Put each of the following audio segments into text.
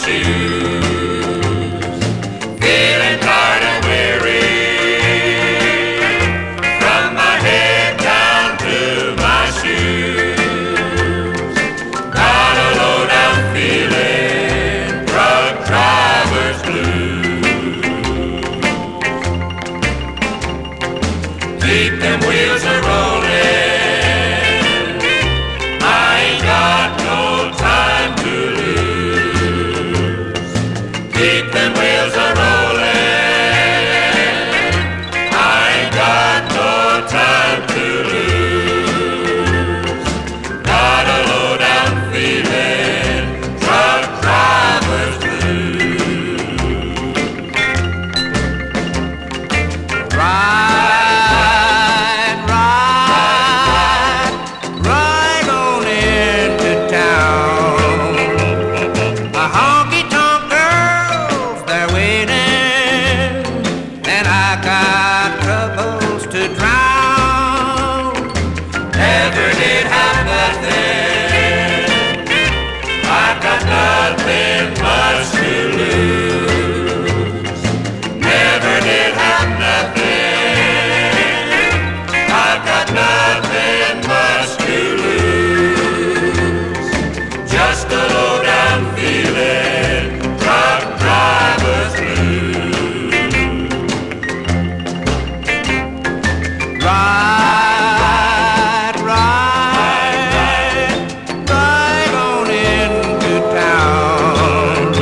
shoes, feeling tired and weary, from my head down to my shoes. Got a low down feeling, truck driver's blues. Keep them wheels a rolling, keep them wheels a rolling. I ain't got no time to lose. Got a low down feeling, truck driver's blues. Ride, ride, ride on into town. A honky-tonk they're waiting, and I got troubles to drown. Never did have nothing, I got nothing much to lose. Never did have nothing, I got nothing much to lose. Just a low down feeling, truck driver's blues. Ride, ride, ride on into town.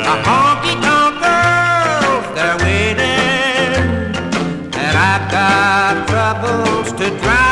A honky-tonk girls, they're waiting, and I've got troubles to drown.